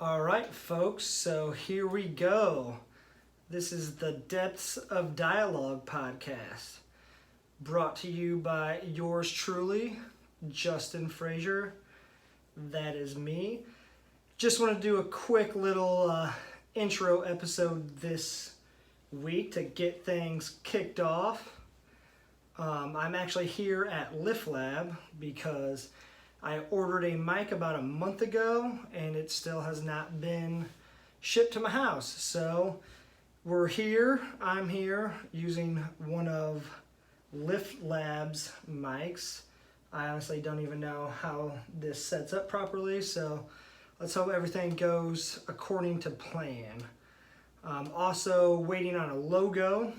All right, folks, so here we go. This is the Depths of Dialogue podcast, brought to you by yours truly, Justin Frazier. That is me. Just want to do a quick little intro episode this week to get things kicked off. I'm actually here at Lift Lab because I ordered a mic about a month ago and it still has not been shipped to my house. So we're here, I'm here using one of Lift Lab's mics. I honestly don't even know how this sets up properly, so let's hope everything goes according to plan. Also waiting on a logo.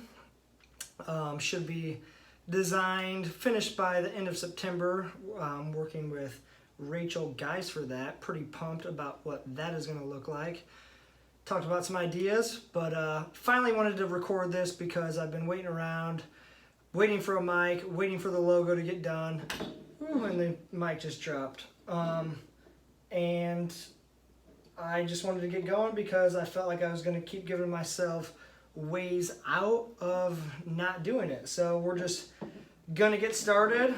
Should be designed, finished by the end of September. Working with Rachel Geis for that. Pretty pumped about what that is going to look like. Talked about some ideas, but finally wanted to record this because I've been waiting around, waiting for a mic, waiting for the logo to get done. Ooh, and the mic just dropped. And I just wanted to get going because I felt like I was going to keep giving myself ways out of not doing it. So we're just gonna get started.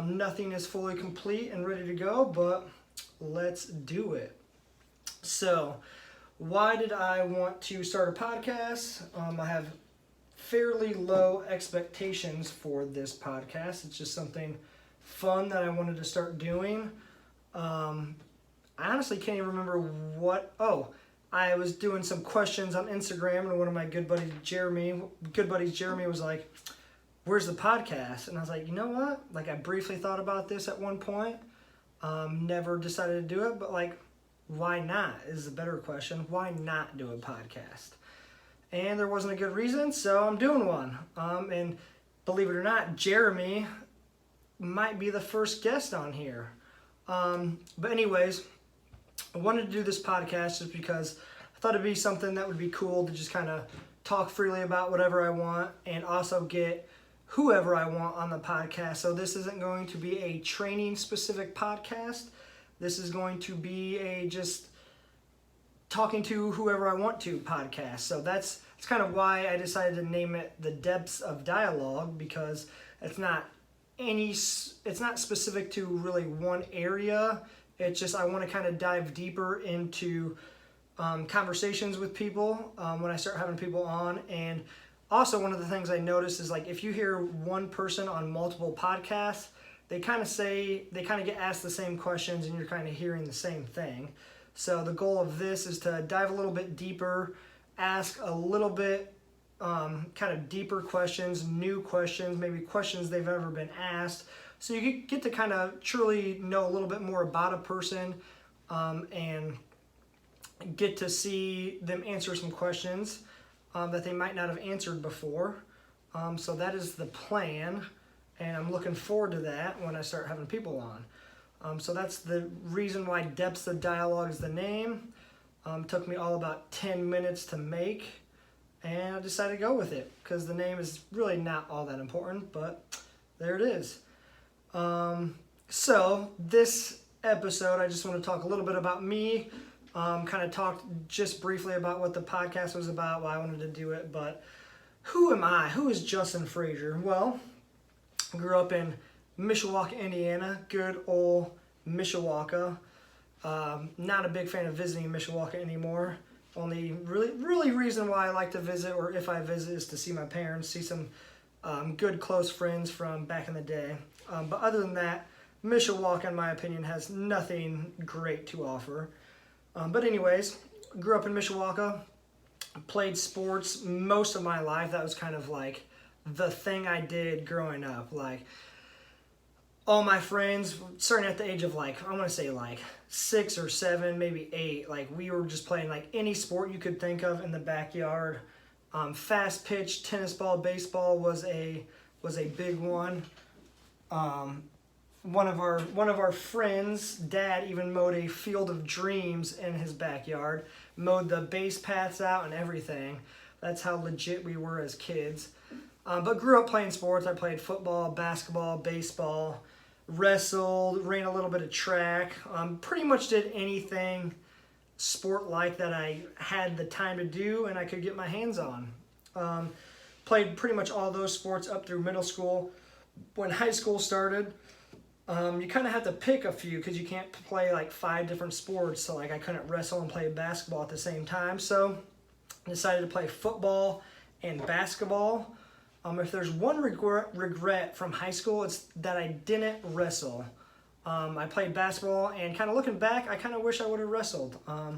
Nothing is fully complete and ready to go, but let's do it. So why did I want to start a podcast? I have fairly low expectations for this podcast. It's just something fun that I wanted to start doing. I honestly can't even remember what. I was doing some questions on Instagram, and one of my good buddies, Jeremy, was like, "Where's the podcast?" And I was like, you know what? Like, I briefly thought about this at one point. Never decided to do it, but like, why not is the better question. Why not do a podcast? And there wasn't a good reason, so I'm doing one. And believe it or not, Jeremy might be the first guest on here. But anyways, I wanted to do this podcast just because I thought it'd be something that would be cool to just kind of talk freely about whatever I want and also get whoever I want on the podcast. So this isn't going to be a training specific podcast. This is going to be a just talking to whoever I want to podcast. So that's kind of why I decided to name it the Depths of Dialogue, because it's not specific to really one area. It's just I want to kind of dive deeper into conversations with people when I start having people on. And also one of the things I noticed is, like, if you hear one person on multiple podcasts, they kind of get asked the same questions and you're kind of hearing the same thing. So the goal of this is to dive a little bit deeper, ask a little bit kind of deeper questions, new questions, maybe questions they've ever been asked. So you get to kind of truly know a little bit more about a person and get to see them answer some questions that they might not have answered before. So that is the plan, and I'm looking forward to that when I start having people on. So that's the reason why Depths of Dialogue is the name. Took me all about 10 minutes to make, and I decided to go with it because the name is really not all that important, but there it is. So this episode, I just want to talk a little bit about me, kind of talk just briefly about what the podcast was about, why I wanted to do it, but who am I? Who is Justin Frazier? Well, I grew up in Mishawaka, Indiana, good old Mishawaka. Not a big fan of visiting Mishawaka anymore. Only really reason why I like to visit, or if I visit, is to see my parents, see some good close friends from back in the day. But other than that, Mishawaka, in my opinion, has nothing great to offer. But anyways, grew up in Mishawaka, played sports most of my life. That was kind of like the thing I did growing up. Like, all my friends, starting at the age of like, I want to say like 6 or 7, maybe 8, like we were just playing like any sport you could think of in the backyard. Fast pitch, tennis ball, baseball was a big one. One of our friends' dad even mowed a field of dreams in his backyard, mowed the base paths out and everything. That's how legit we were as kids. But grew up playing sports. I played football, basketball, baseball, wrestled, ran a little bit of track. Pretty much did anything sport like that I had the time to do and I could get my hands on. Played pretty much all those sports up through middle school. When high school started, you kind of have to pick a few because you can't play like 5 different sports. So like I couldn't wrestle and play basketball at the same time. So I decided to play football and basketball. If there's one regret from high school, it's that I didn't wrestle. I played basketball, and kind of looking back, I kind of wish I would have wrestled. I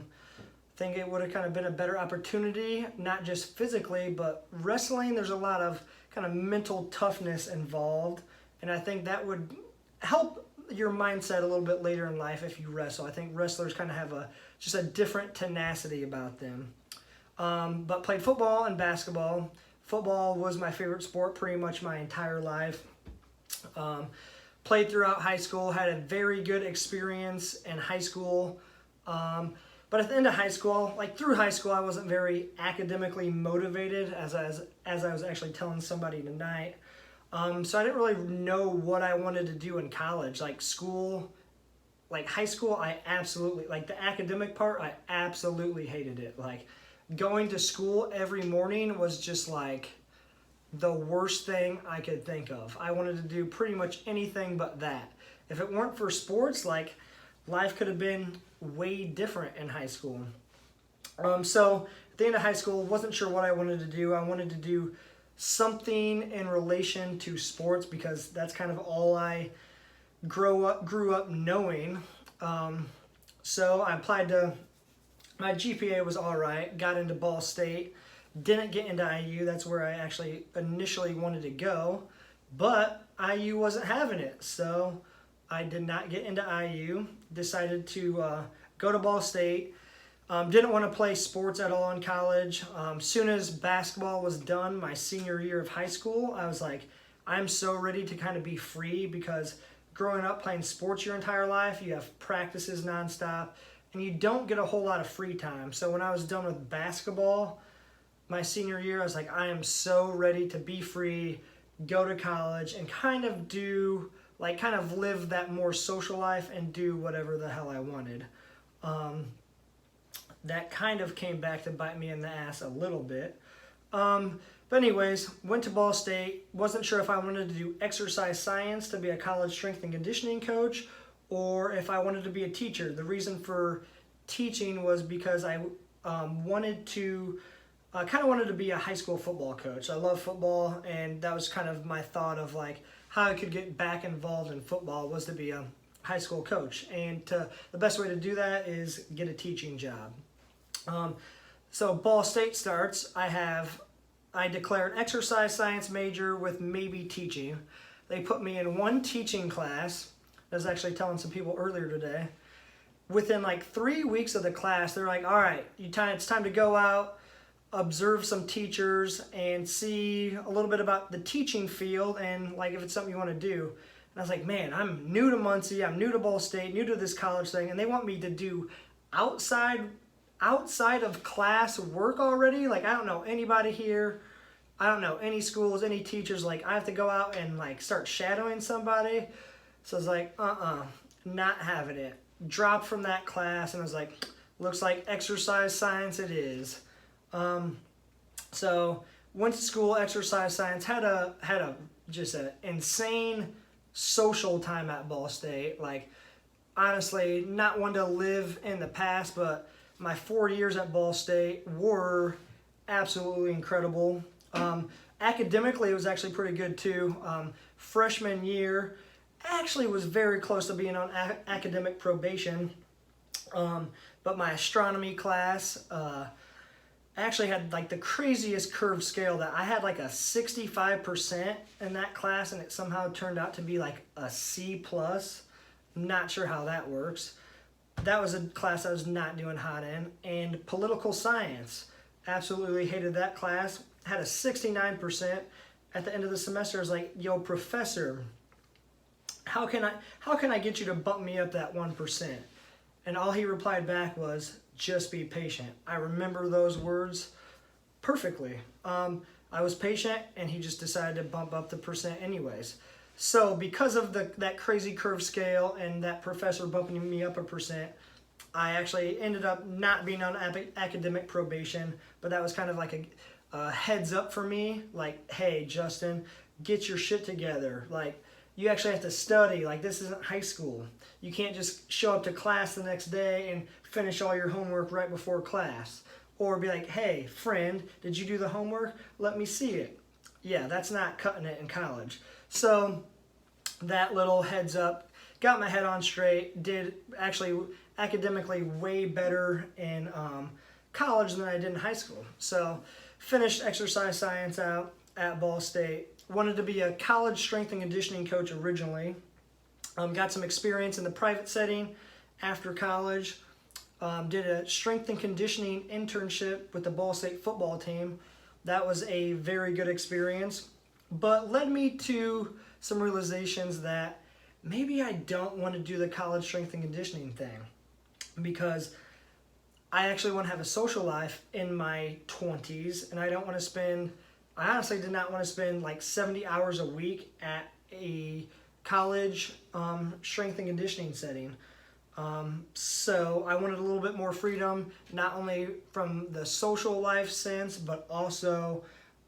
think it would have kind of been a better opportunity, not just physically, but wrestling, there's a lot of kind of mental toughness involved, and I think that would help your mindset a little bit later in life if you wrestle. I think wrestlers kind of have just a different tenacity about them. But played football and basketball. Football was my favorite sport pretty much my entire life. Played throughout high school, had a very good experience in high school. But at the end of high school, like through high school, I wasn't very academically motivated, as I was actually telling somebody tonight. So I didn't really know what I wanted to do in college. Like school, like high school, I absolutely, like the academic part, I absolutely hated it. Like going to school every morning was just like the worst thing I could think of. I wanted to do pretty much anything but that. If it weren't for sports, like life could have been way different in high school. So at the end of high school, wasn't sure what I wanted to do. I wanted to do something in relation to sports because that's kind of all I grew up knowing. So I applied to, my GPA was all right, got into Ball State, didn't get into IU. That's where I actually initially wanted to go, but IU wasn't having it. So I did not get into IU, decided to go to Ball State. Didn't want to play sports at all in college. Soon as basketball was done, my senior year of high school, I was like, I'm so ready to kind of be free because growing up playing sports your entire life, you have practices nonstop, and you don't get a whole lot of free time. So when I was done with basketball, my senior year, I was like, I am so ready to be free, go to college, and kind of live that more social life and do whatever the hell I wanted. That kind of came back to bite me in the ass a little bit. But anyways, went to Ball State. Wasn't sure if I wanted to do exercise science to be a college strength and conditioning coach or if I wanted to be a teacher. The reason for teaching was because I wanted to be a high school football coach. I love football, and that was kind of my thought of like how I could get back involved in football was to be a high school coach. And the best way to do that is get a teaching job. So Ball State starts. I declared exercise science major with maybe teaching. They put me in one teaching class. I was actually telling some people earlier today. Within like 3 weeks of the class, they're like, all right, it's time to go out, observe some teachers, and see a little bit about the teaching field and like if it's something you want to do. And I was like, man, I'm new to Muncie, I'm new to Ball State, new to this college thing, and they want me to do outside of class work already. Like I don't know anybody here. I don't know any schools, any teachers. Like I have to go out and like start shadowing somebody. So I was like, not having it. Dropped from that class and I was like, looks like exercise science it is. So went to school, exercise science, had a just an insane social time at Ball State. Like honestly, not one to live in the past, but my 4 years at Ball State were absolutely incredible. Academically, it was actually pretty good too. Freshman year, actually was very close to being on academic probation. But my astronomy class actually had like the craziest curved scale that I had like a 65% in that class, and it somehow turned out to be like a C+. Not sure how that works. That was a class I was not doing hot in. And political science, absolutely hated that class. Had a 69%. At the end of the semester, I was like, yo, professor, how can I get you to bump me up that 1%? And all he replied back was, just be patient. I remember those words perfectly. I was patient, and he just decided to bump up the percent anyways. So because of that crazy curve scale and that professor bumping me up a percent, I actually ended up not being on academic probation, but that was kind of like a heads up for me. Like, hey, Justin, get your shit together. Like, you actually have to study. Like, this isn't high school. You can't just show up to class the next day and finish all your homework right before class. Or be like, hey, friend, did you do the homework? Let me see it. Yeah, that's not cutting it in college. So that little heads up got my head on straight. Did actually academically way better in college than I did in high school. So finished exercise science out at Ball State. Wanted to be a college strength and conditioning coach originally. Got some experience in the private setting after college. Did a strength and conditioning internship with the Ball State football team. That was a very good experience, but led me to some realizations that maybe I don't want to do the college strength and conditioning thing, because I actually want to have a social life in my 20s, and I honestly did not want to spend like 70 hours a week at a college strength and conditioning setting. So I wanted a little bit more freedom, not only from the social life sense, but also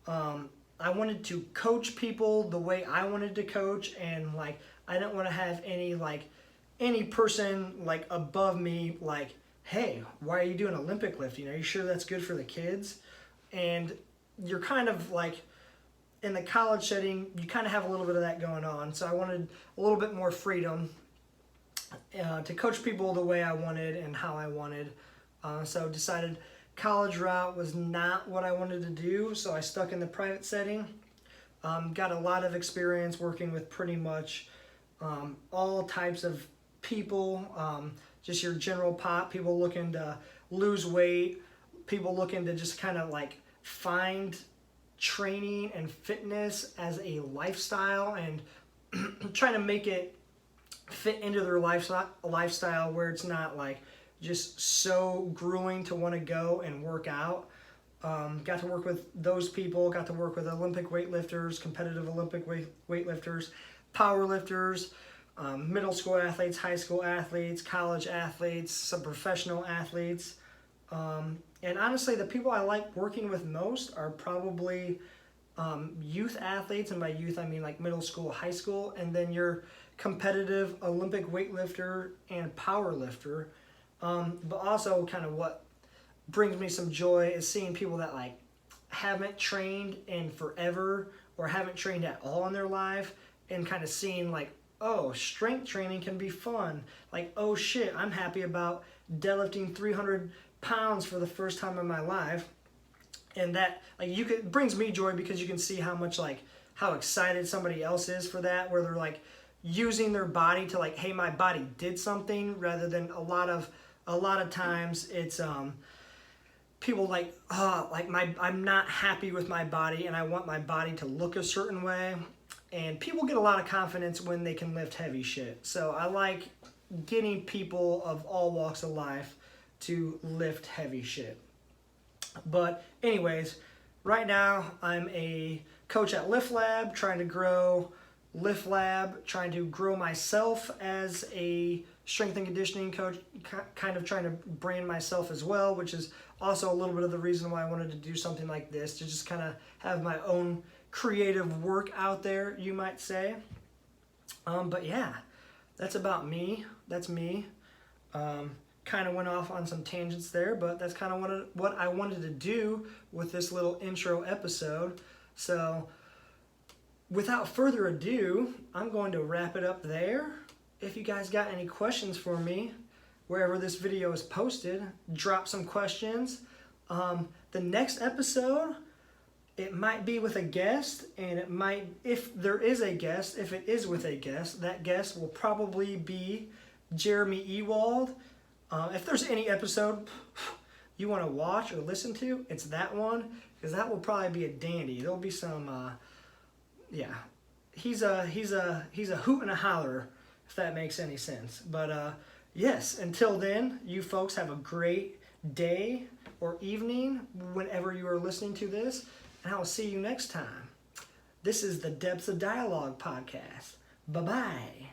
I wanted to coach people the way I wanted to coach, and like I didn't want to have any person like above me like, hey, why are you doing Olympic lifting? Are you sure that's good for the kids? And you're kind of like in the college setting, you kind of have a little bit of that going on. So I wanted a little bit more freedom to coach people the way I wanted and how I wanted. So decided college route was not what I wanted to do, so I stuck in the private setting. Got a lot of experience working with pretty much all types of people, just your general pop, people looking to lose weight, people looking to just kind of like find training and fitness as a lifestyle and trying to make it fit into their lifestyle where it's not like just so grueling to want to go and work out. Got to work with those people, got to work with Olympic weightlifters, competitive Olympic weightlifters, power lifters, middle school athletes, high school athletes, college athletes, some professional athletes. And honestly, the people I like working with most are probably youth athletes, and by youth I mean like middle school, high school, and then your competitive Olympic weightlifter and power lifter. But also kind of what brings me some joy is seeing people that like haven't trained in forever or haven't trained at all in their life, and kind of seeing like, oh, strength training can be fun. Like, oh shit, I'm happy about deadlifting 300 pounds for the first time in my life. And that like brings me joy because you can see how much like how excited somebody else is for that, where they're like using their body to like, hey, my body did something, rather than a lot of times it's people like, I'm not happy with my body and I want my body to look a certain way. And people get a lot of confidence when they can lift heavy shit. So I like getting people of all walks of life to lift heavy shit. But anyways, right now I'm a coach at Lift Lab, trying to grow Lift Lab, trying to grow myself as a strength and conditioning coach, kind of trying to brand myself as well, which is also a little bit of the reason why I wanted to do something like this, to just kind of have my own creative work out there, you might say. But yeah, that's about me. That's me. Kind of went off on some tangents there, but that's kind of what I wanted to do with this little intro episode. So without further ado, I'm going to wrap it up there. If you guys got any questions for me, wherever this video is posted, drop some questions. The next episode, it might be with a guest, and it might, if there is a guest, if it is with a guest, that guest will probably be Jeremy Ewald. If there's any episode you want to watch or listen to, it's that one, because that will probably be a dandy. There'll be some, yeah, he's a hoot and a holler, if that makes any sense. But yes, until then, you folks have a great day or evening whenever you are listening to this, and I will see you next time. This is the Depths of Dialogue podcast. Bye-bye.